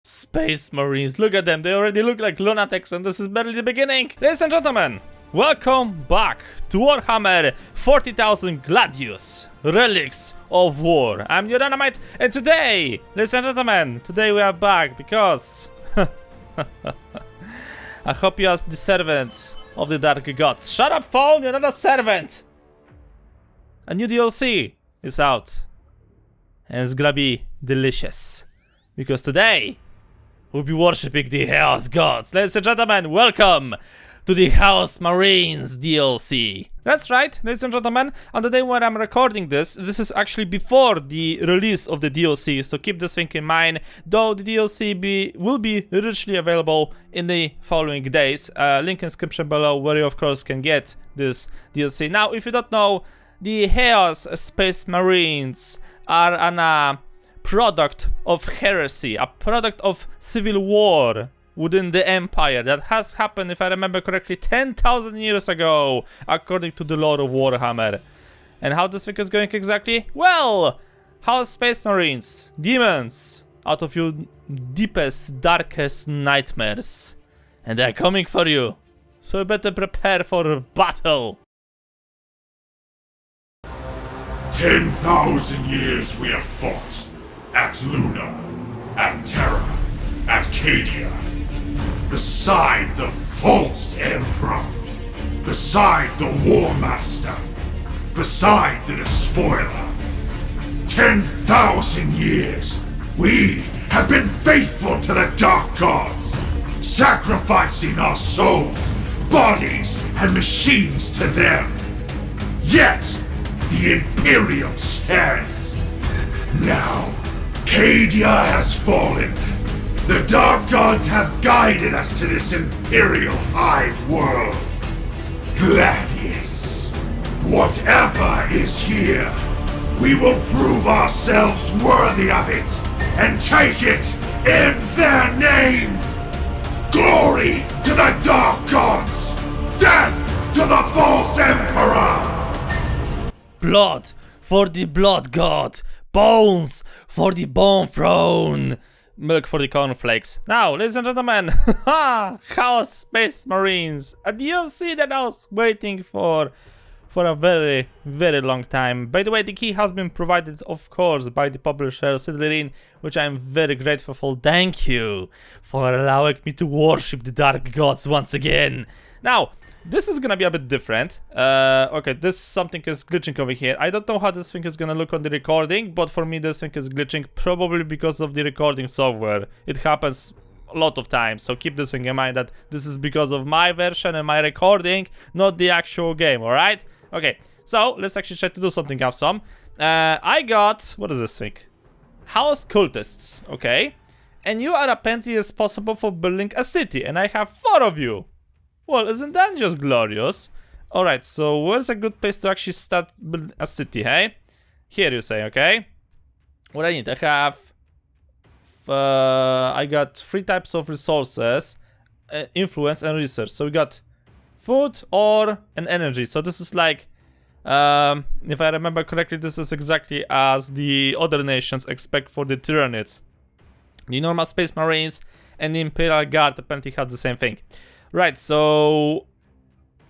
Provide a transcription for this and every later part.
Space Marines, look at them, they already look like lunatics and this is barely the beginning. Ladies and gentlemen, welcome back to Warhammer 40,000 Gladius, Relics of War. I'm Neodyinamite and today, ladies and gentlemen, today we are back because I hope you are the servants of the Dark Gods. Shut up, phone, you're not a servant! A new DLC is out and it's gonna be delicious because today we'll be worshipping the Chaos Gods. Ladies and gentlemen, welcome to the Chaos Marines DLC. That's right, ladies and gentlemen, on the day when I'm recording this is actually before the release of the DLC, so keep this thing in mind, though the DLC will be richly available in the following days. Link in description below where you of course can get this DLC. Now, if you don't know, the Chaos Space Marines are an product of heresy, a product of civil war within the Empire that has happened, if I remember correctly, 10,000 years ago, according to the lore of Warhammer. And how this thing is going exactly? Well, House Space Marines, demons, out of your deepest, darkest nightmares. And they're coming for you. So you better prepare for battle. 10,000 years we have fought. At Luna, at Terra, at Cadia, beside the false Emperor, beside the War Master, beside the Despoiler. 10,000 years we have been faithful to the Dark Gods, sacrificing our souls, bodies, and machines to them. Yet, the Imperium stands. Now, Cadia has fallen. The Dark Gods have guided us to this Imperial hive world. Gladius, whatever is here, we will prove ourselves worthy of it and take it in their name. Glory to the Dark Gods! Death to the false Emperor! Blood for the Blood God! Bones for the Bone Throne! Milk for the cornflakes. Now, ladies and gentlemen, Chaos Space Marines, a DLC that I was waiting for a very, very long time. By the way, the key has been provided, of course, by the publisher Consolidating, which I'm very grateful for. Thank you for allowing me to worship the Dark Gods once again. Now, this is gonna be a bit different. Okay, something is glitching over here. I don't know how this thing is gonna look on the recording, but for me this thing is glitching probably because of the recording software. It happens a lot of times, so keep this thing in mind that this is because of my version and my recording, not the actual game, alright? Okay, so let's actually try to do something awesome. I got, what is this thing? House cultists, okay? And you are apparently responsible for building a city, and I have 4 of you. Well, isn't that just glorious? Alright, so where's a good place to actually start building a city, hey? Here you say, okay? What I need, I have... I got 3 types of resources. Influence and research. So we got food, ore, and energy. So this is like... if I remember correctly, this is exactly as the other nations expect for the Tyranids. The normal Space Marines and the Imperial Guard apparently have the same thing. Right, so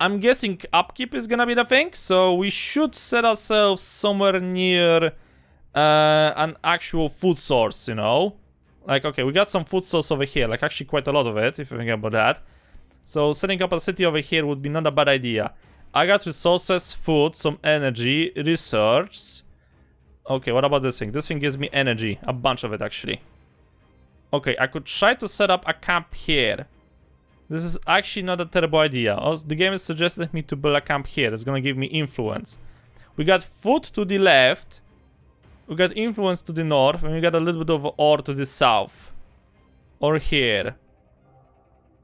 I'm guessing upkeep is gonna be the thing, so we should set ourselves somewhere near an actual food source, you know? Like, okay, we got some food source over here, like actually quite a lot of it, if you think about that. So setting up a city over here would be not a bad idea. I got resources, food, some energy, research. Okay, what about this thing? This thing gives me energy, a bunch of it actually. Okay, I could try to set up a camp here. This is actually not a terrible idea. Also, the game is suggesting me to build a camp here. It's gonna give me influence. We got food to the left. We got influence to the north. And we got a little bit of ore to the south. Or here.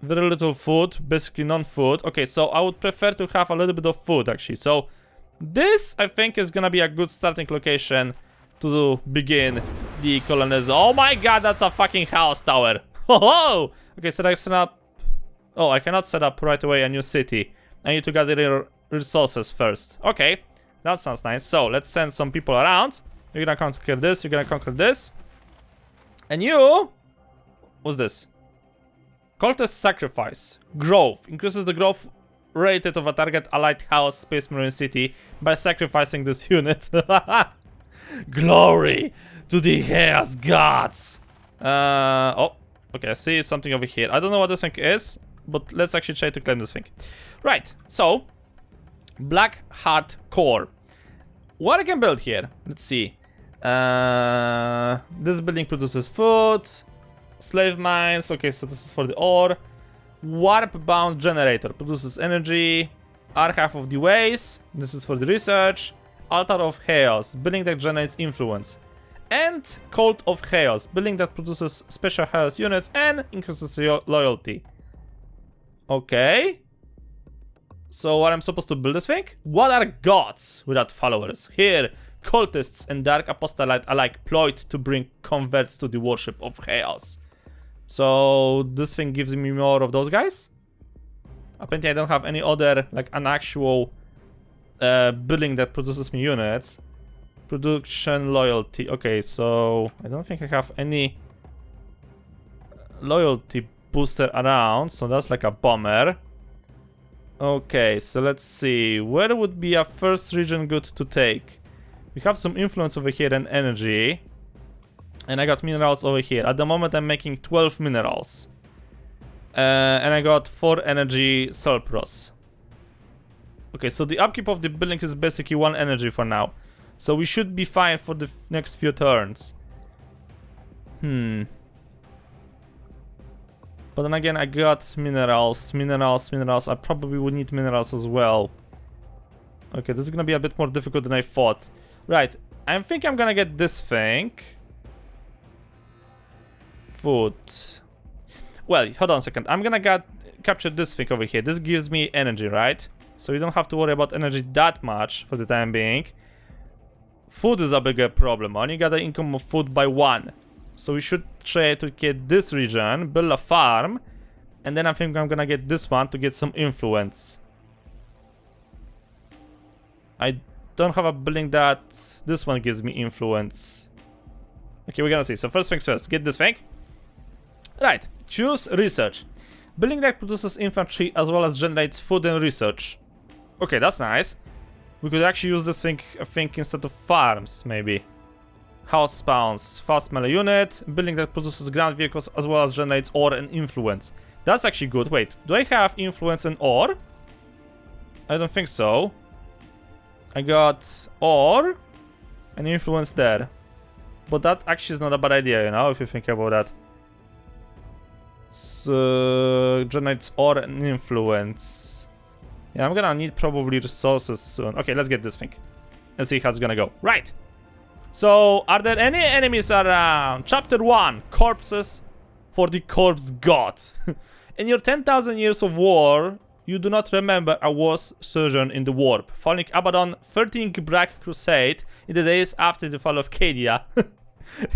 Very little food. Basically non-food. Okay, so I would prefer to have a little bit of food actually. So this, I think, is gonna be a good starting location to begin the colonization. Oh my god, that's a fucking house tower. Oh! Okay, so I set up... Oh, I cannot set up right away a new city. I need to gather resources first. Okay, that sounds nice. So, let's send some people around. You're gonna conquer this, you're gonna conquer this. And you... What's this? Cultist sacrifice. Growth. Increases the growth rate of a target allied house space marine city by sacrificing this unit. Glory to the chaos gods. Oh, okay, I see something over here. I don't know what this thing is, but let's actually try to claim this thing. Right, so Black Heart Core. What I can build here? Let's see. This building produces food, slave mines. Okay, so this is for the ore. Warp bound generator produces energy. Archive of the Ways. This is for the research. Altar of Chaos, building that generates influence. And Cult of Chaos, building that produces special chaos units and increases loyalty. Okay. So what I'm supposed to build this thing? What are gods without followers? Here, cultists and dark apostolate alike ployed to bring converts to the worship of chaos. So this thing gives me more of those guys? Apparently I don't have any other, like an actual building that produces me units. Production loyalty. Okay, so I don't think I have any loyalty booster around, so that's like a bummer. Okay, so let's see. Where would be a first region good to take? We have some influence over here and energy. And I got minerals over here. At the moment I'm making 12 minerals. And I got 4 energy Sulpros. Okay, so the upkeep of the building is basically 1 energy for now. So we should be fine for the next few turns. But then again, I got minerals. I probably would need minerals as well. Okay, this is gonna be a bit more difficult than I thought. Right, I think I'm gonna get this thing. Food. Well, hold on a second. I'm gonna capture this thing over here. This gives me energy, right? So we don't have to worry about energy that much for the time being. Food is a bigger problem. I only got the income of food by 1. So we should try to get this region, build a farm, and then I think I'm gonna get this one to get some influence. I don't have a building that this one gives me influence. Okay, we're gonna see. So first things first, get this thing. Right, choose research. Building that produces infantry as well as generates food and research. Okay, that's nice. We could actually use this thing, I think, instead of farms, maybe. House spawns, fast melee unit, building that produces ground vehicles as well as generates ore and influence. That's actually good. Wait, do I have influence and ore? I don't think so. I got ore and influence there. But that actually is not a bad idea, you know, if you think about that. So, generates ore and influence. Yeah, I'm gonna need probably resources soon. Okay, let's get this thing. Let's see how it's gonna go. Right. So, are there any enemies around? Chapter 1, Corpses for the Corpse God. In your 10,000 years of war, you do not remember a war's sojourn in the warp. Following Abaddon 13th Black Crusade in the days after the fall of Cadia.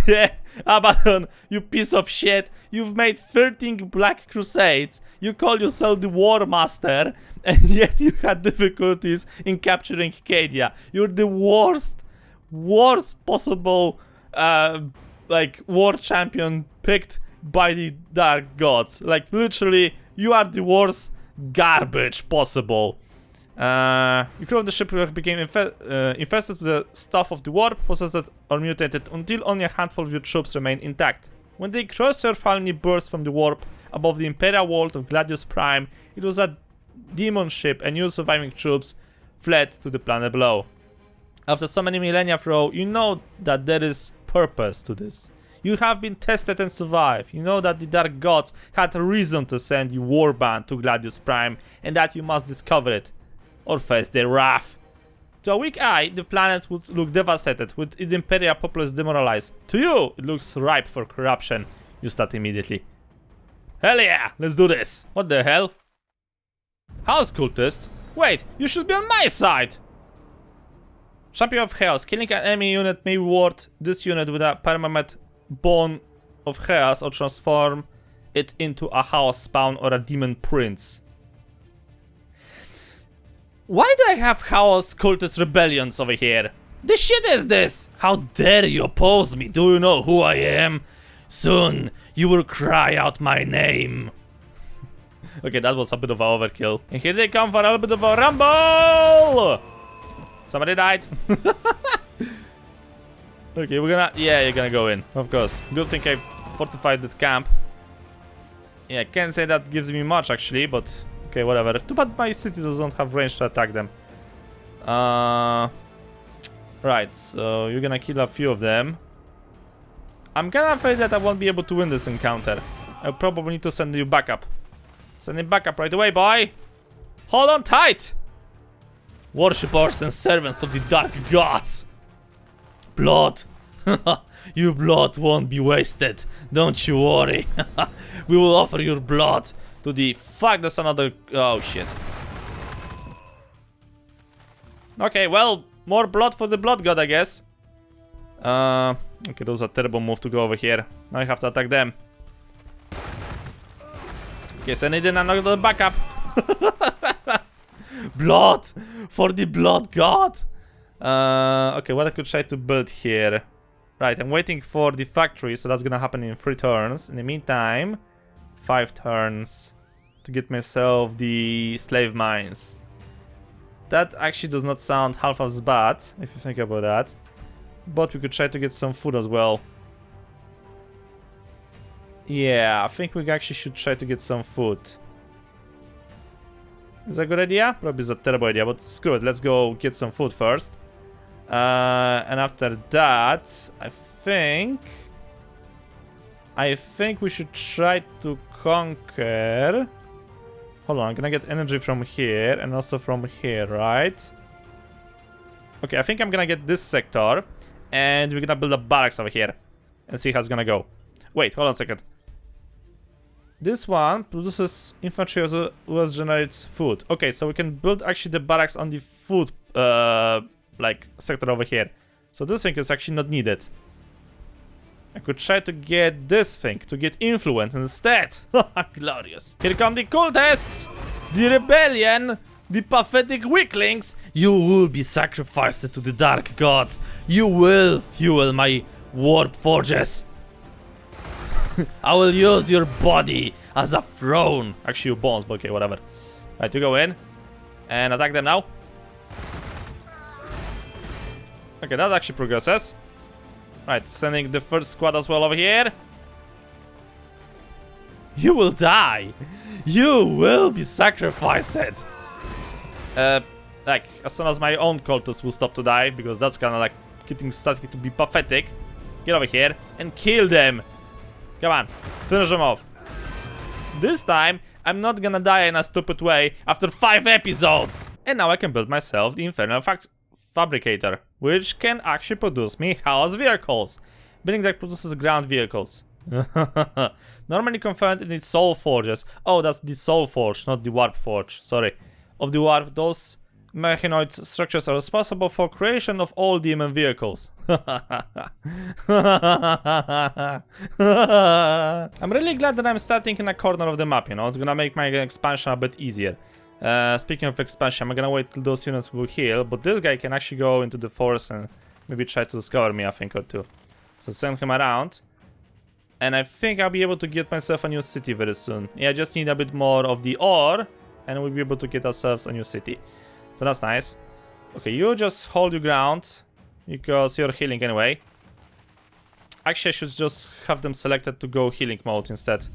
Yeah, Abaddon, you piece of shit. You've made 13 Black Crusades. You call yourself the War Master, and yet you had difficulties in capturing Cadia. You're the worst possible, like, war champion picked by the Dark Gods. Like, literally, you are the worst garbage possible. You crew of the ship became infested with the stuff of the warp, possessed or mutated, until only a handful of your troops remain intact. When the Crusher finally burst from the warp above the Imperial world of Gladius Prime, it was a demon ship, and your surviving troops fled to the planet below. After so many millennia through, you know that there is purpose to this. You have been tested and survived. You know that the Dark Gods had a reason to send you Warband to Gladius Prime, and that you must discover it, or face their wrath. To a weak eye, the planet would look devastated, with its Imperial populace demoralized. To you, it looks ripe for corruption. You start immediately. Hell yeah, let's do this. What the hell? House cultist? Wait, you should be on my side! Champion of Chaos. Killing an enemy unit may reward this unit with a permanent bone of chaos or transform it into a house spawn or a demon prince. Why do I have Chaos Cultist Rebellions over here? The shit is this? How dare you oppose me? Do you know who I am? Soon, you will cry out my name. Okay, that was a bit of an overkill. And here they come for a little bit of a rumble! Somebody died. Okay, we're gonna... Yeah, you're gonna go in, of course. Good thing I fortified this camp. Yeah, I can't say that gives me much, actually, but... Okay, whatever. Too bad my city doesn't have range to attack them. Right, so you're gonna kill a few of them. I'm kinda afraid that I won't be able to win this encounter. I'll probably need to send you backup. Send him back up right away, boy! Hold on tight! Worshippers and servants of the dark gods! Blood! Your blood won't be wasted, don't you worry. We will offer your blood to the... Fuck, that's another... Oh, shit. Okay, well, more blood for the blood god, I guess. Okay, that was a terrible move to go over here. Now I have to attack them. Okay, so I need another backup. Blood! For the blood god! Okay, what I could try to build here. Right, I'm waiting for the factory, so that's gonna happen in 3 turns. In the meantime, 5 turns to get myself the slave mines. That actually does not sound half as bad, if you think about that. But we could try to get some food as well. Yeah, I think we actually should try to get some food. Is that a good idea? Probably is a terrible idea, but screw it. Let's go get some food first. And after that, I think we should try to conquer... Hold on, I'm gonna get energy from here and also from here, right? Okay, I think I'm gonna get this sector and we're gonna build a barracks over here and see how it's gonna go. Wait, hold on a second. This one produces infantry as well as generates food. Okay, so we can build actually the barracks on the food like sector over here. So this thing is actually not needed. I could try to get this thing, to get influence instead. Glorious. Here come the cultists! The rebellion! The pathetic weaklings! You will be sacrificed to the dark gods. You will fuel my warp forges. I will use your body as a throne. Actually, your bones, but okay, whatever. Right, you go in and attack them now. Okay, that actually progresses. Right, sending the first squad as well over here. You will die. You will be sacrificed. Like, as soon as my own cultists will stop to die, because that's kind of like getting starting to be pathetic. Get over here and kill them. Come on, finish them off. This time, I'm not gonna die in a stupid way after 5 episodes. And now I can build myself the Infernal Fabricator, which can actually produce me house vehicles. Building that produces ground vehicles. Normally confined in its soul forges. Oh, that's the soul forge, not the warp forge. Sorry. Of the warp, those mechanoid structures are responsible for creation of all demon vehicles. I'm really glad that I'm starting in a corner of the map, you know, it's gonna make my expansion a bit easier. Speaking of expansion, I'm gonna wait till those units will heal, but this guy can actually go into the forest and maybe try to discover me, I think, or two. So send him around. And I think I'll be able to get myself a new city very soon. Yeah, I just need a bit more of the ore, and we'll be able to get ourselves a new city. So that's nice. Okay, you just hold your ground, because you're healing anyway. Actually, I should just have them selected to go healing mode instead.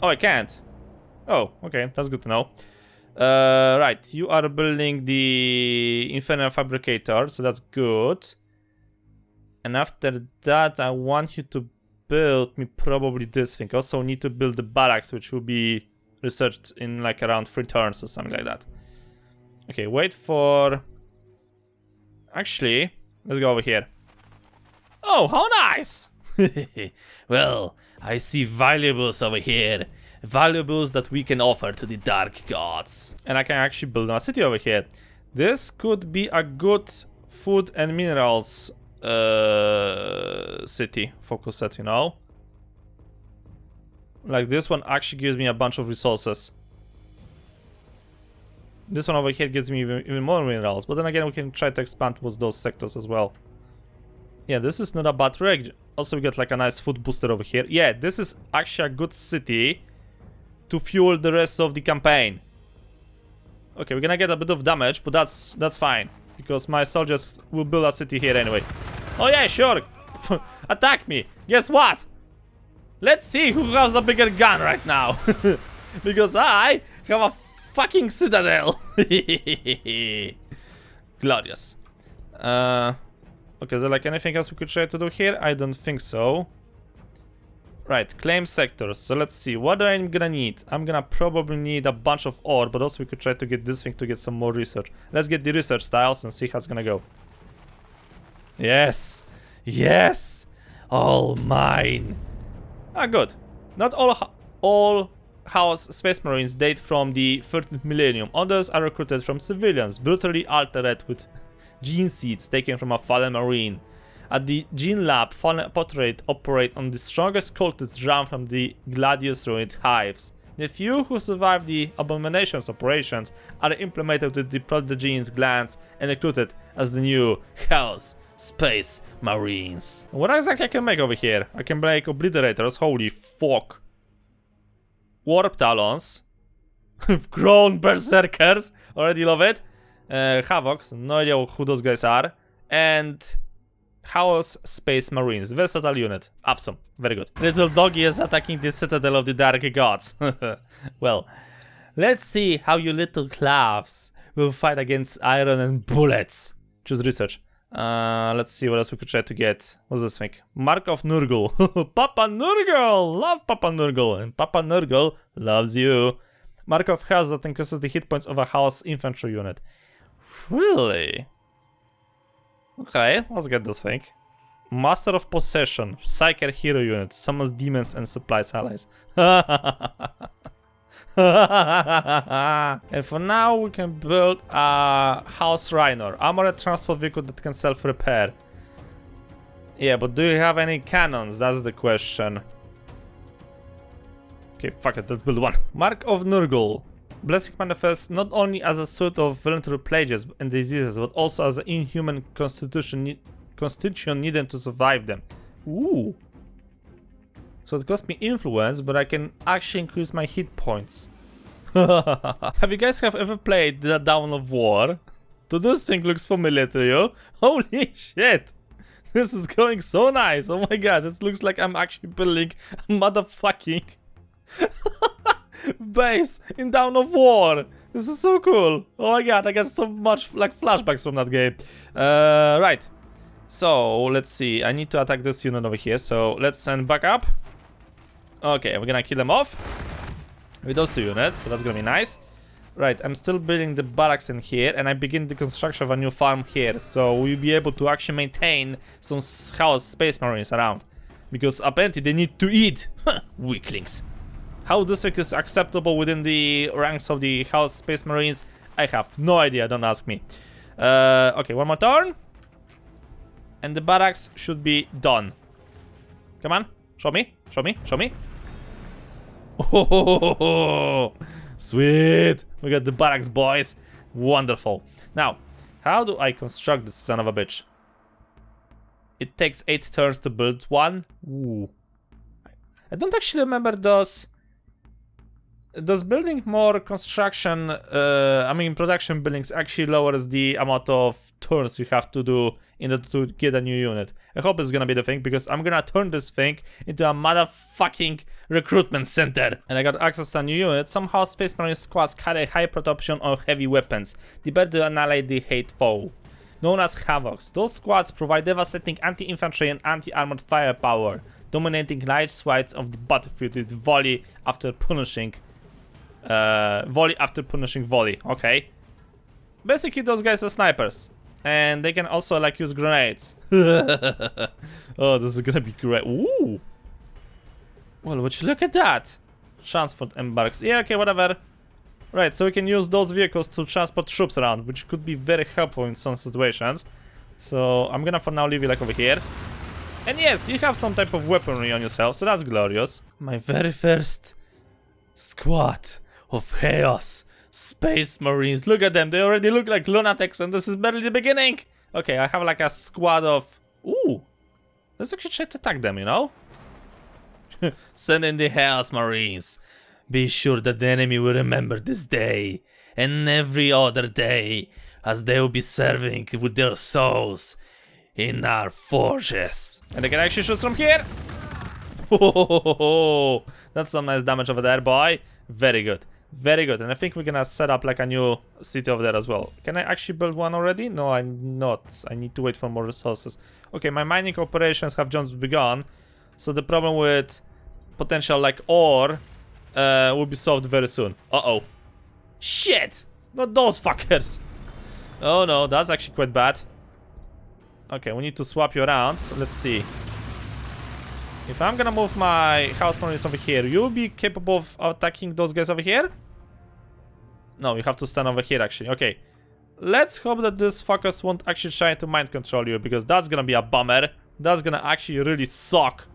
Oh, I can't. Oh, okay, that's good to know. Right, you are building the Infernal Fabricator, so that's good. And after that, I want you to build me probably this thing. Also need to build the barracks, which will be researched in like around 3 turns or something like that. Okay, wait for... Actually, let's go over here. Oh, how nice! Well, I see valuables over here. Valuables that we can offer to the dark gods. And I can actually build a city over here. This could be a good food and minerals city focus set, you know? Like this one actually gives me a bunch of resources. This one over here gives me even more minerals, but then again we can try to expand towards those sectors as well. Yeah, this is not a bad Also, we got like a nice food booster over here. Yeah, this is actually a good city to fuel the rest of the campaign. Okay, we're gonna get a bit of damage, but that's fine. Because my soldiers will build a city here anyway. Oh yeah, sure. Attack me. Guess what? Let's see who has a bigger gun right now. Because I have a fucking citadel. Gladius. Okay, is there like anything else we could try to do here? I don't think so. Right, claim sectors. So let's see, what I'm gonna need? I'm gonna probably need a bunch of ore, but also we could try to get this thing to get some more research. Let's get the research tiles and see how it's gonna go. Yes! Yes! All mine! Ah, good. Not all House Space Marines date from the 13th millennium. Others are recruited from civilians, brutally altered with gene seeds taken from a fallen Marine. At the Gene Lab, fallen portrait operate on the strongest cultists drawn from the Gladius ruined hives. The few who survive the abominations operations are implemented with the prodigy's glands and recruited as the new House Space Marines. What exactly I can make over here? I can make obliterators, holy fuck. Warp talons. Grown berserkers, already love it. Havocs, no idea who those guys are. And House Space Marines, versatile unit, awesome, very good. Little doggy is attacking the citadel of the dark gods. Well, let's see how you little claws will fight against iron and bullets. Choose research. Let's see what else we could try to get. What's this thing? Mark of Nurgle. Papa Nurgle! Love Papa Nurgle, and Papa Nurgle loves you. Mark of House that increases the hit points of a house infantry unit. Really? Okay, let's get this thing. Master of Possession, Psyker hero unit, summons demons and supplies allies. And for now, we can build a House Rhino, armored transport vehicle that can self-repair. Yeah, but do you have any cannons? That's the question. Okay, fuck it, let's build one. Mark of Nurgle. Blessing manifests not only as a sort of voluntary plagues and diseases, but also as an inhuman constitution needed to survive them. Ooh. So it costs me influence, but I can actually increase my hit points. Have you guys ever played the Dawn of War? Do this thing looks familiar to you? Holy shit! This is going so nice. Oh my god, this looks like I'm actually building a motherfucking base in Dawn of War. This is so cool. Oh my god, I got so much like flashbacks from that game. Right. So let's see. I need to attack this unit over here. So let's send back up. Okay, we're gonna kill them off with those two units. So that's gonna be nice. Right, I'm still building the barracks in here, and I begin the construction of a new farm here. So we'll be able to actually maintain some House Space Marines around, because apparently they need to eat. Weaklings. How this is acceptable within the ranks of the House Space Marines, I have no idea, don't ask me. Okay, one more turn. And the barracks should be done. Come on, show me, show me, show me. Oh, sweet. We got the barracks, boys. Wonderful. Now, how do I construct this son of a bitch? It takes 8 turns to build one. Ooh. I don't actually remember those. Does building more construction, production buildings actually lowers the amount of turns you have to do in order to get a new unit? I hope it's gonna be the thing, because I'm gonna turn this thing into a motherfucking recruitment center. And I got access to a new unit. Somehow Space Marine squads carry a high protection of heavy weapons. The better to annihilate the hate foe. Known as Havocs. Those squads provide devastating anti-infantry and anti-armored firepower, dominating large swaths of the battlefield with volley after punishing volley. Okay, basically those guys are snipers, and they can also like use grenades. Oh, this is gonna be great. Ooh, well, would you look at that? Transport embarks. Yeah, okay, whatever. Right, so we can use those vehicles to transport troops around, which could be very helpful in some situations. So I'm gonna for now leave you like over here. And yes, you have some type of weaponry on yourself, so that's glorious. My very first squad of Chaos Space Marines. Look at them, they already look like lunatics, and this is barely the beginning. Okay, I have like a squad of... Ooh, Let's actually try to attack them, you know? Send in the Chaos Marines. Be sure that the enemy will remember this day and every other day, as they will be serving with their souls in our forges. And they can actually shoot from here. Oh, that's some nice damage over there, boy. Very good. Very good. And I think we're gonna set up like a new city over there as well. Can I actually build one already? No, I'm not. I need to wait for more resources. Okay, my mining operations have just begun. So the problem with potential like ore will be solved very soon. Uh-oh. Shit! Not those fuckers! Oh no, that's actually quite bad. Okay, we need to swap you around. Let's see. If I'm gonna move my House Marines over here, you'll be capable of attacking those guys over here? No, you have to stand over here actually. Okay. Let's hope that these fuckers won't actually try to mind control you, because that's gonna be a bummer. That's gonna actually really suck.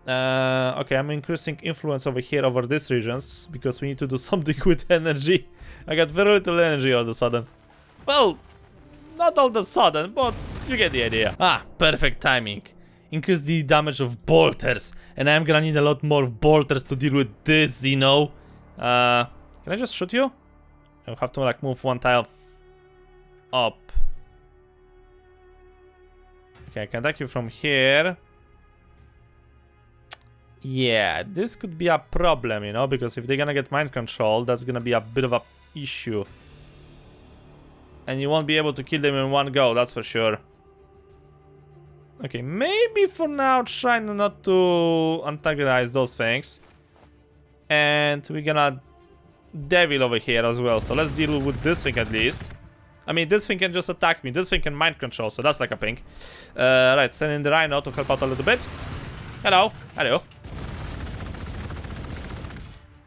Okay, I'm increasing influence over here over these regions, because we need to do something with energy. I got very little energy all of a sudden. Well, not all of a sudden, but you get the idea. Ah, perfect timing. Increase the damage of bolters, and I'm gonna need a lot more bolters to deal with this, you know. Can I just shoot you? I'll have to like move one tile up. Okay, I can attack you from here. Yeah, this could be a problem, you know, because if they're gonna get mind control, that's gonna be a bit of a issue. And you won't be able to kill them in one go, that's for sure. Okay, maybe for now try not to antagonize those things. And we're gonna devil over here as well, so let's deal with this thing at least. I mean, this thing can just attack me, this thing can mind control, so that's like a ping. Right, send in the Rhino to help out a little bit. Hello, hello.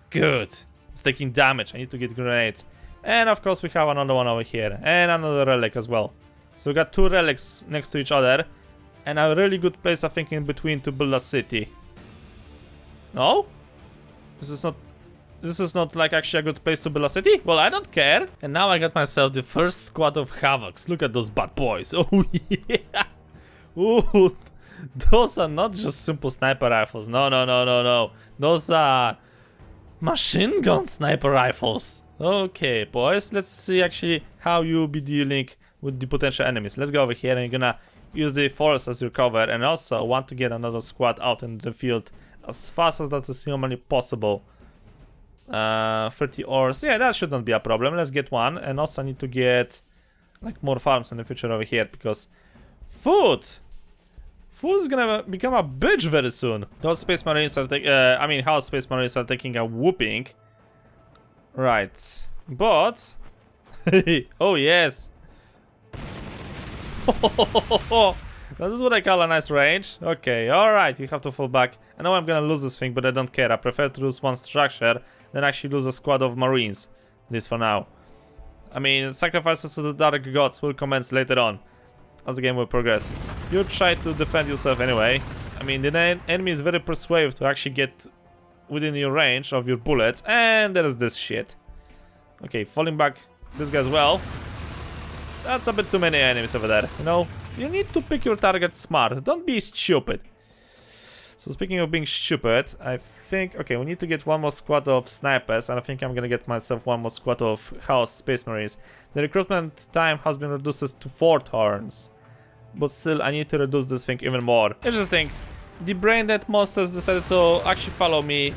Good. It's taking damage. I need to get grenades. And of course we have another one over here. And another relic as well. So we got two relics next to each other. And a really good place, I think, in between to build a city. No? This is not like actually a good place to build a city? Well, I don't care. And now I got myself the first squad of Havocs. Look at those bad boys. Oh yeah. Ooh. Those are not just simple sniper rifles. No, no, no, no, no. Those are machine gun sniper rifles. Okay, boys, let's see actually how you'll be dealing with the potential enemies. Let's go over here and you're gonna use the forest as your cover, and also want to get another squad out in the field as fast as that is humanly possible. 30 ores, yeah, that shouldn't be a problem. Let's get one, and also I need to get like more farms in the future over here, because food is gonna become a bitch very soon. Those Space Marines are House Space Marines are taking a whooping. Right, but oh yes. This is what I call a nice range. Okay, alright, you have to fall back. I know I'm gonna lose this thing, but I don't care. I prefer to lose one structure than actually lose a squad of Marines. At least for now. I mean, sacrifices to the Dark Gods will commence later on, as the game will progress. You try to defend yourself anyway. I mean, the enemy is very persuasive to actually get within your range of your bullets, and there is this shit. Okay, falling back this guy as well. That's a bit too many enemies over there, you know? You need to pick your target smart, don't be stupid. So speaking of being stupid, I think, okay, we need to get one more squad of snipers, and I think I'm gonna get myself one more squad of House Space Marines. The recruitment time has been reduced to 4 turns, but still I need to reduce this thing even more. Interesting, the brain dead monsters decided to actually follow me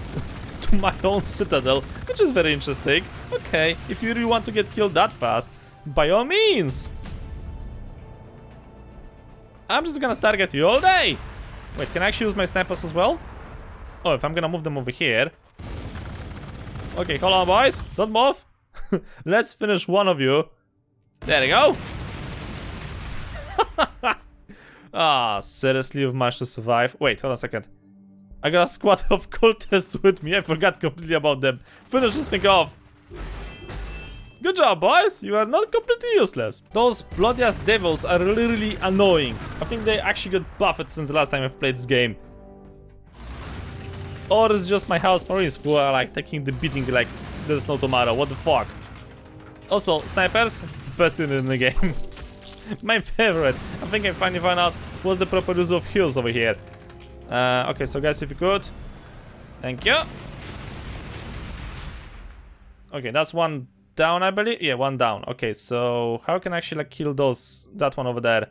to my own citadel, which is very interesting. Okay, if you really want to get killed that fast, by all means. I'm just gonna target you all day. Wait, can I actually use my snipers as well? Oh, if I'm gonna move them over here. Okay, hold on, boys. Don't move. Let's finish one of you. There we go. Ah, seriously, you've managed to survive. Wait, hold on a second. I got a squad of cultists with me. I forgot completely about them. Finish this thing off. Good job, boys! You are not completely useless. Those bloody-ass devils are really, really annoying. I think they actually got buffed since the last time I've played this game. Or it's just my House Marines who are like taking the beating like there's no tomorrow. What the fuck? Also, snipers, best unit in the game. My favorite. I think I finally found out what's the proper use of heals over here. Okay, so guys, if you could. Thank you. Okay, that's one down, I believe. Yeah, one down. Okay, so how can I actually like kill that one over there?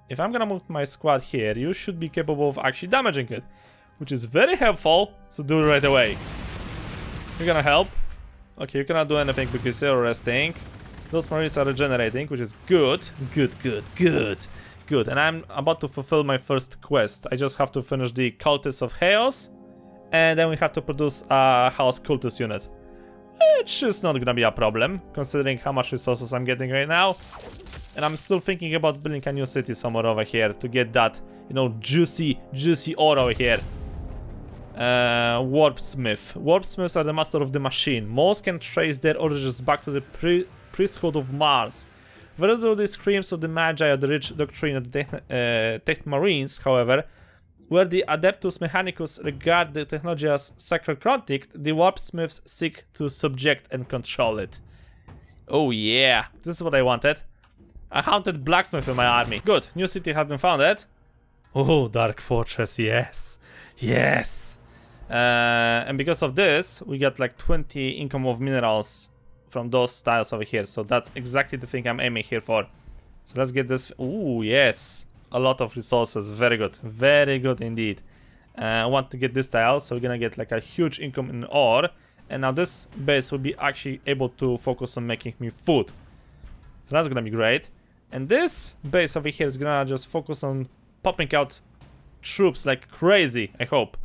If I'm gonna move my squad here, you should be capable of actually damaging it, which is very helpful, so do it right away. You're gonna help. Okay, you cannot do anything because you're resting. Those marines are regenerating, which is good. Good. And I'm about to fulfill my first quest. I just have to finish the Cultists of Chaos, and then we have to produce a House Cultist unit, which is not gonna be a problem, considering how much resources I'm getting right now. And I'm still thinking about building a new city somewhere over here to get that, you know, juicy ore over here. Warpsmith. Warpsmiths are the master of the machine. Most can trace their origins back to the priesthood of Mars. Whether the screams of the Magi or the rich doctrine of the Tech Marines, however, where the Adeptus Mechanicus regard the technology as sacrocantic, the Warpsmiths seek to subject and control it. Oh yeah, this is what I wanted. A haunted blacksmith in my army. Good, new city has been founded. Oh, Dark Fortress, yes. And because of this, we got like 20 income of minerals from those tiles over here. So that's exactly the thing I'm aiming here for. So let's get this. Ooh, yes. A lot of resources. Very good indeed. I want to get this tile, so we're gonna get like a huge income in ore. And now this base will be actually able to focus on making me food. So that's gonna be great. And this base over here is gonna just focus on popping out troops like crazy, I hope.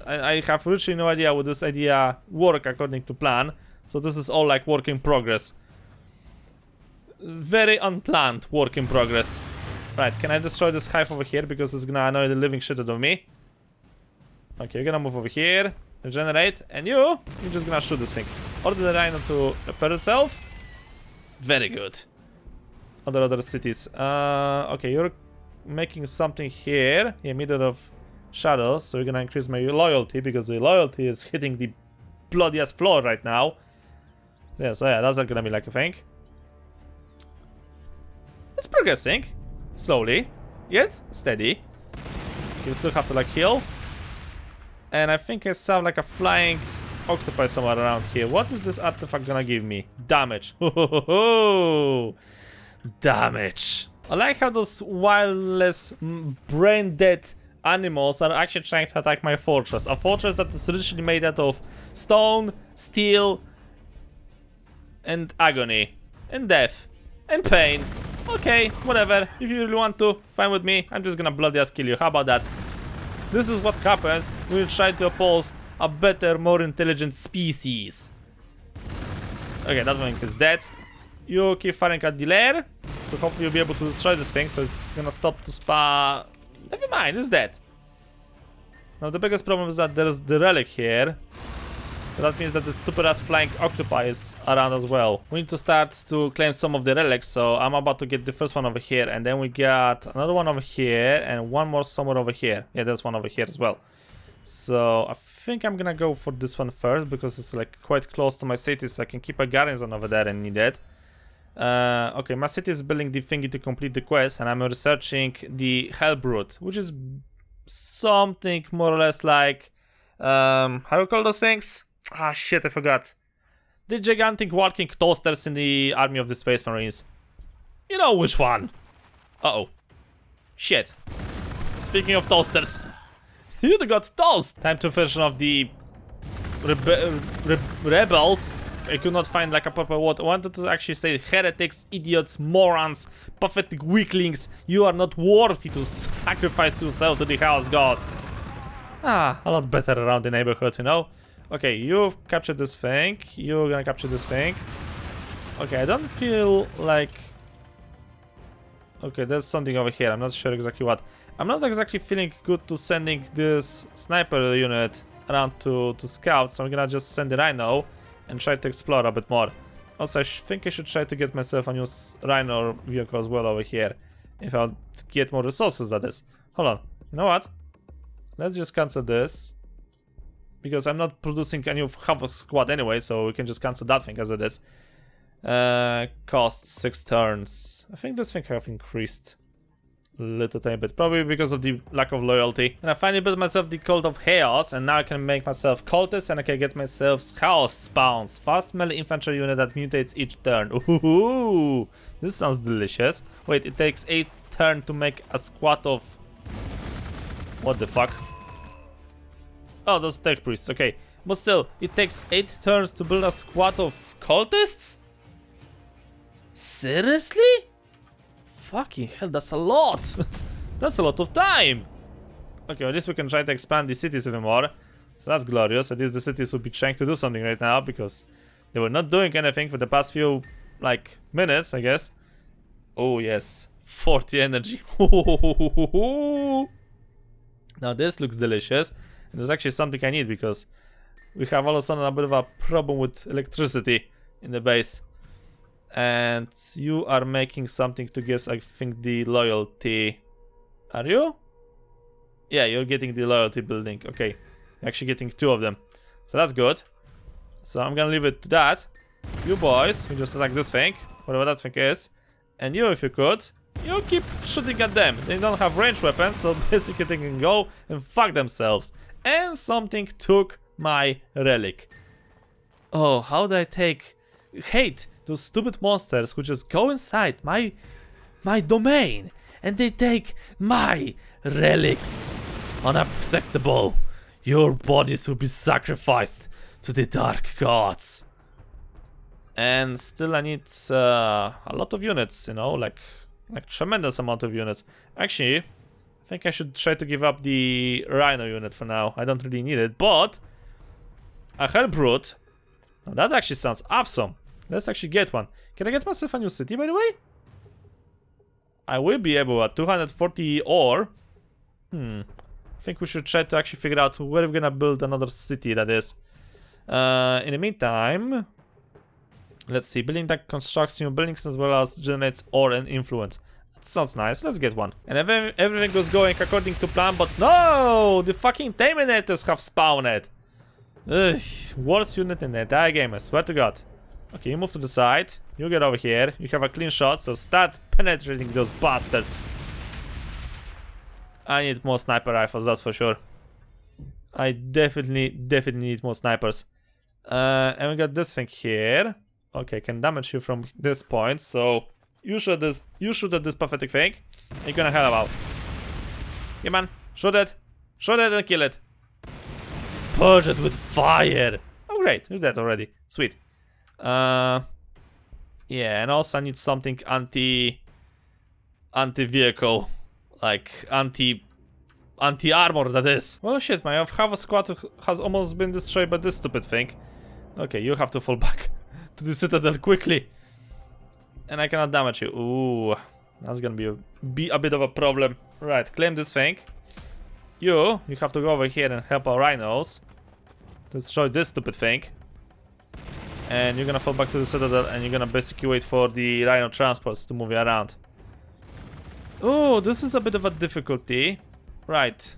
I have literally no idea would this idea work according to plan. So this is all like work in progress. Very unplanned work in progress. Right, can I destroy this hive over here because it's gonna annoy the living shit out of me? Okay, you're gonna move over here, regenerate, and you're just gonna shoot this thing. Order the rhino to repair itself. Very good. Other cities. Okay, you're making something here. Yeah, middle of shadows. So you're gonna increase my loyalty because the loyalty is hitting the bloodiest floor right now. Yeah, so yeah, that's not gonna be like a thing. It's progressing slowly, yet steady. You still have to like heal. And I think I saw like a flying octopi somewhere around here. What is this artifact gonna give me? Damage. Damage. I like how those wildless, brain-dead animals are actually trying to attack my fortress. A fortress that is literally made out of stone, steel, and agony, and death, and pain. Okay, whatever. If you really want to, fine with me. I'm just gonna bloody ass kill you. How about that? This is what happens when you try to oppose a better, more intelligent species. Okay, that one is dead. You keep firing at the lair, so hopefully you'll be able to destroy this thing, so it's gonna stop to spa. Never mind, it's dead. Now the biggest problem is that there's the relic here, so that means that the stupid ass flying octopi is around as well. We need to start to claim some of the relics, so I'm about to get the first one over here, and then we got another one over here, and one more somewhere over here. Yeah, there's one over here as well. So I think I'm gonna go for this one first, because it's like quite close to my city, so I can keep a garrison over there and need it. Okay, my city is building the thingy to complete the quest, and I'm researching the Hellbrute, which is something more or less like, how do you call those things? Ah, shit, I forgot. The gigantic walking toasters in the army of the Space Marines. You know which one. Uh-oh. Shit. Speaking of toasters. You got toast! Time to finish off the rebels. I could not find like a proper word. I wanted to actually say heretics, idiots, morons, pathetic weaklings. You are not worthy to sacrifice yourself to the house gods. Ah, a lot better around the neighborhood, you know? Okay, you've captured this thing. You're gonna capture this thing. Okay, I don't feel like... Okay, there's something over here. I'm not sure exactly what. I'm not exactly feeling good to sending this sniper unit around to scout, so I'm gonna just send the rhino and try to explore a bit more. Also, I think I should try to get myself a new rhino vehicle as well over here. If I'll get more resources, that is. Hold on. You know what? Let's just cancel this. Because I'm not producing any of half a squad anyway, so we can just cancel that thing as it is. Cost 6 turns. I think this thing have increased. Little tiny bit, probably because of the lack of loyalty. And I finally built myself the Cult of Chaos, and now I can make myself cultists, and I can get myself Chaos Spawns, fast melee infantry unit that mutates each turn. Ooh, this sounds delicious. Wait, it takes 8 turns to make a squad of... What the fuck? Oh, those tech priests, okay. But still, it takes 8 turns to build a squad of cultists? Seriously? Fucking hell, that's a lot! That's a lot of time! Okay, at least we can try to expand the cities even more. So that's glorious. At least the cities will be trying to do something right now, because they were not doing anything for the past few, like, minutes, I guess. Oh, yes. 40 energy. Now this looks delicious. And there's actually something I need, because we have all of a sudden a bit of a problem with electricity in the base. And you are making something to guess, I think, the loyalty. Are you? Yeah, you're getting the loyalty building. Okay, you're actually getting 2 of them. So that's good. So I'm gonna leave it to that. You boys, you just attack this thing, whatever that thing is. And you, if you could, you keep shooting at them. They don't have ranged weapons, so basically they can go and fuck themselves. And something took my relic. Oh, how did I hate those stupid monsters who just go inside my domain and they take my relics. Unacceptable. Your bodies will be sacrificed to the dark gods. And still I need a lot of units, you know, like tremendous amount of units. Actually, I think I should try to give up the Rhino unit for now. I don't really need it, but a Hell Brute. Now that actually sounds awesome. Let's actually get one. Can I get myself a new city, by the way? I will be able at 240 ore. I think we should try to actually figure out where we're gonna build another city, that is. In the meantime, let's see. Building that constructs new buildings as well as generates ore and influence. That sounds nice. Let's get one. And everything was going according to plan, but no! The fucking Terminators have spawned. Ugh, worst unit in the entire game, I swear to God. Okay, you move to the side. You get over here. You have a clean shot, so start penetrating those bastards. I need more sniper rifles, that's for sure. I definitely need more snipers. And we got this thing here. Okay, can damage you from this point. So you shoot at this pathetic thing. You're gonna hell out. Yeah, man, shoot it and kill it. Purge it with fire. Oh great, you're dead already. Sweet. Yeah, and also I need something anti-vehicle, like anti-armor, that is. Well, shit, my half a squad has almost been destroyed by this stupid thing. Okay, you have to fall back to the citadel quickly, and I cannot damage you. Ooh, that's gonna be a bit of a problem. Right, claim this thing. You have to go over here and help our rhinos to destroy this stupid thing. And you're gonna fall back to the citadel, and you're gonna basically wait for the rhino transports to move you around. Oh, this is a bit of a difficulty. Right.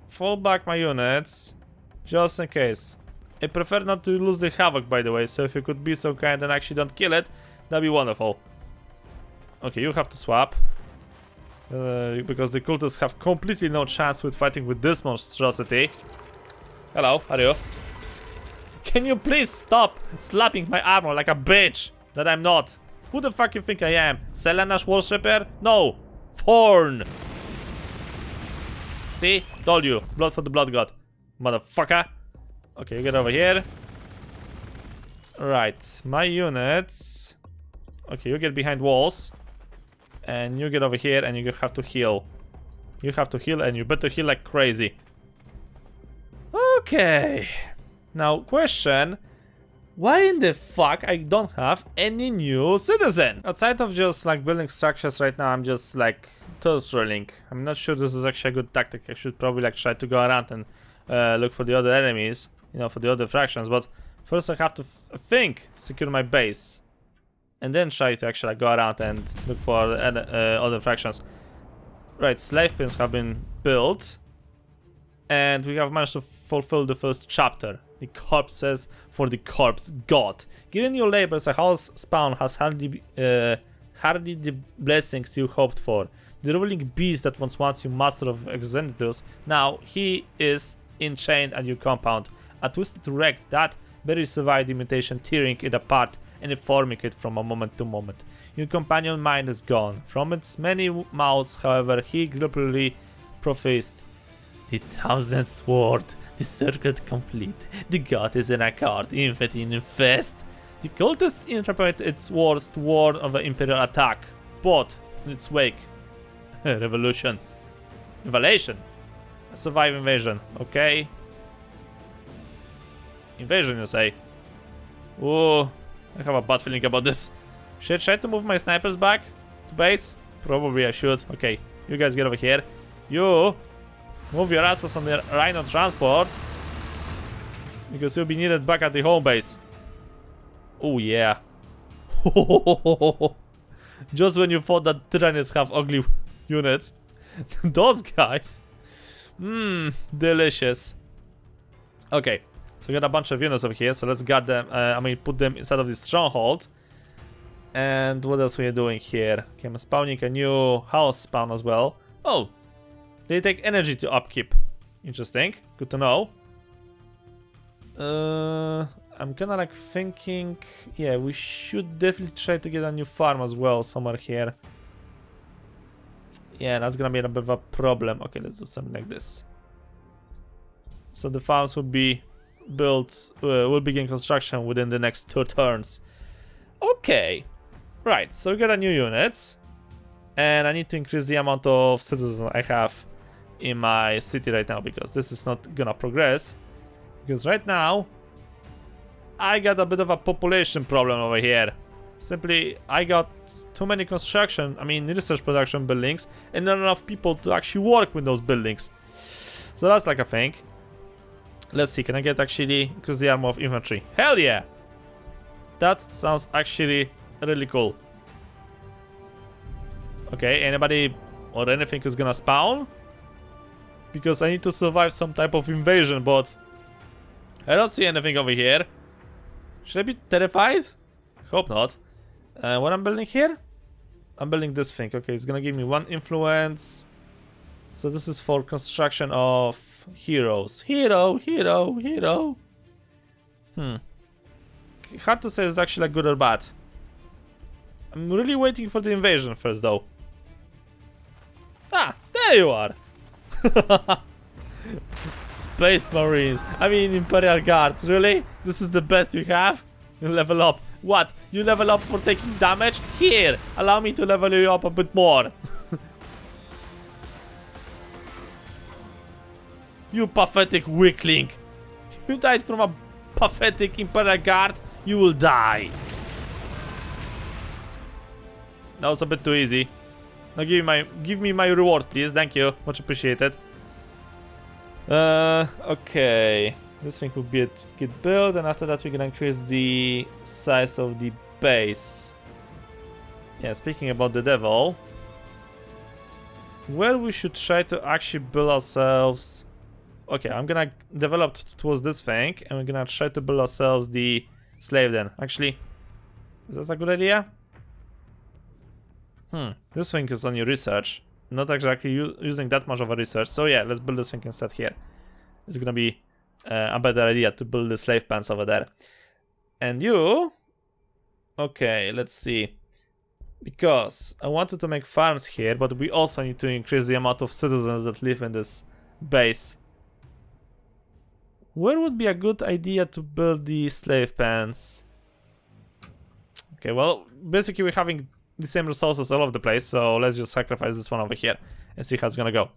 Fall back my units, just in case. I prefer not to lose the Havoc, by the way, so if you could be so kind and actually don't kill it, that'd be wonderful. Okay, you have to swap. Because the cultists have completely no chance with fighting with this monstrosity. Hello, how are you? Can you please stop slapping my armor like a bitch that I'm not? Who the fuck you think I am? Selena's worshipper? No! Thorn! See? Told you. Blood for the blood god. Motherfucker. Okay, you get over here. Right, my units. Okay, you get behind walls. And you get over here and you have to heal. You have to heal, and you better heal like crazy. Okay. Now, question, why in the fuck I don't have any new citizen? Outside of just like building structures right now, I'm just like tutorialing. I'm not sure this is actually a good tactic. I should probably like try to go around and look for the other enemies, you know, for the other fractions. But first I have to secure my base, and then try to actually like, go around and look for other fractions. Right, slave pins have been built, and we have managed to fulfill the first chapter. The corpses for the corpse god. Given your labors, a house spawn has hardly the blessings you hoped for. The ruling beast that once you master of Exenditus, now he is enchained at your compound. A twisted wreck that barely survived the mutation, tearing it apart and deforming it from a moment to moment. Your companion mind is gone. From its many mouths, however, he glibly professed, "The thousandth sword, the circuit complete. The god is in accord, infinite infest." The cultists interpret its words to warn of an imperial attack, but in its wake, revolution, invasion, a survive invasion. Okay, invasion, you say? Ooh, I have a bad feeling about this. Should I try to move my snipers back to base? Probably I should. Okay, you guys get over here. You move your asses on the Rhino transport, because you'll be needed back at the home base. Oh yeah. Just when you thought that Tyranids have ugly units, those guys. Delicious. Okay, so we got a bunch of units over here, so let's guard them. Put them inside of this stronghold. And what else we are doing here? Okay, I'm spawning a new house spawn as well. Oh, they take energy to upkeep. Interesting. Good to know. I'm kinda like thinking, yeah, we should definitely try to get a new farm as well somewhere here. Yeah, that's gonna be a bit of a problem. Okay, let's do something like this. So the farms will be built, will begin construction within the next 2 turns. Okay, right, so we got a new units. And I need to increase the amount of citizens I have in my city right now, because this is not gonna progress. Because right now, I got a bit of a population problem over here. Simply, I got too many research production buildings, and not enough people to actually work with those buildings. So that's like a thing. Let's see, can I get actually increase the armor of infantry? Hell yeah! That sounds actually really cool. Okay, anybody or anything is gonna spawn? Because I need to survive some type of invasion, but I don't see anything over here. Should I be terrified? Hope not. What I'm building here? I'm building this thing. Okay, it's gonna give me 1 influence. So this is for construction of heroes. Hero. Hard to say it's actually like good or bad. I'm really waiting for the invasion first though. Ah, there you are. Space Marines. Imperial Guard. Really? This is the best you have? You level up. What? You level up for taking damage? Here! Allow me to level you up a bit more. You pathetic weakling. You died from a pathetic Imperial Guard. You will die. That was a bit too easy. Now give me my reward, please. Thank you. Much appreciated. Okay. This thing will get built, and after that we're gonna increase the size of the base. Yeah, speaking about the devil, where we should try to actually build ourselves. Okay, I'm gonna develop towards this thing, and we're gonna try to build ourselves the slave den. Actually, is that a good idea? This thing is on your research. Not exactly using that much of a research. So yeah, let's build this thing instead here. It's gonna be a better idea to build the slave pens over there. And you... Okay, let's see. Because I wanted to make farms here, but we also need to increase the amount of citizens that live in this base. Where would be a good idea to build the slave pens? Okay, well, basically we're having the same resources all over the place, so let's just sacrifice this one over here and see how it's gonna go.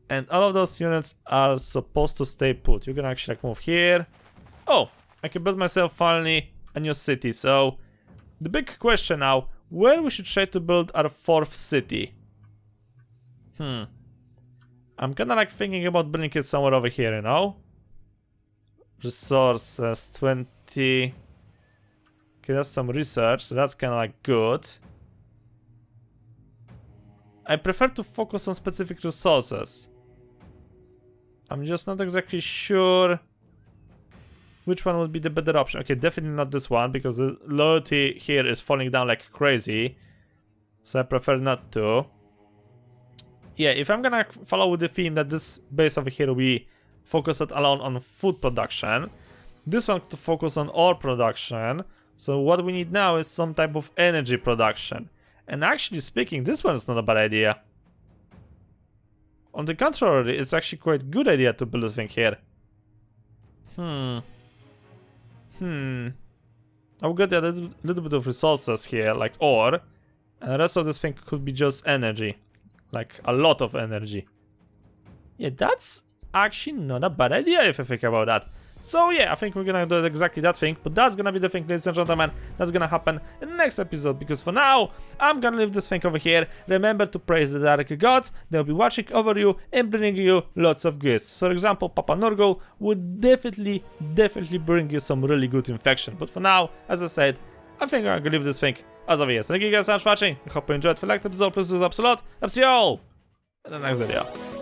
And all of those units are supposed to stay put. You're gonna actually move here. Oh, I can build myself finally a new city. So the big question now, where we should try to build our 4th city? I'm kinda thinking about building it somewhere over here, you know? Resources 20. Okay, that's some research, so that's kinda good. I prefer to focus on specific resources. I'm just not exactly sure which one would be the better option. Okay, definitely not this one, because the loyalty here is falling down like crazy. So I prefer not to. Yeah, if I'm gonna follow with the theme that this base over here will be focused alone on food production, this one to focus on ore production. So what we need now is some type of energy production. And actually speaking, this one is not a bad idea. On the contrary, it's actually quite a good idea to build a thing here. I've got a little bit of resources here, like ore. And the rest of this thing could be just energy. Like, a lot of energy. Yeah, that's actually not a bad idea if you think about that. So yeah, I think we're gonna do exactly that thing, but that's gonna be the thing, ladies and gentlemen. That's gonna happen in the next episode, because for now, I'm gonna leave this thing over here. Remember to praise the Dark Gods. They'll be watching over you and bringing you lots of gifts. For example, Papa Norgol would definitely bring you some really good infection. But for now, as I said, I think I'm gonna leave this thing as of here. So thank you guys so much for watching. I hope you enjoyed. If you liked the episode, please do subscribe. I'll see you all in the next video.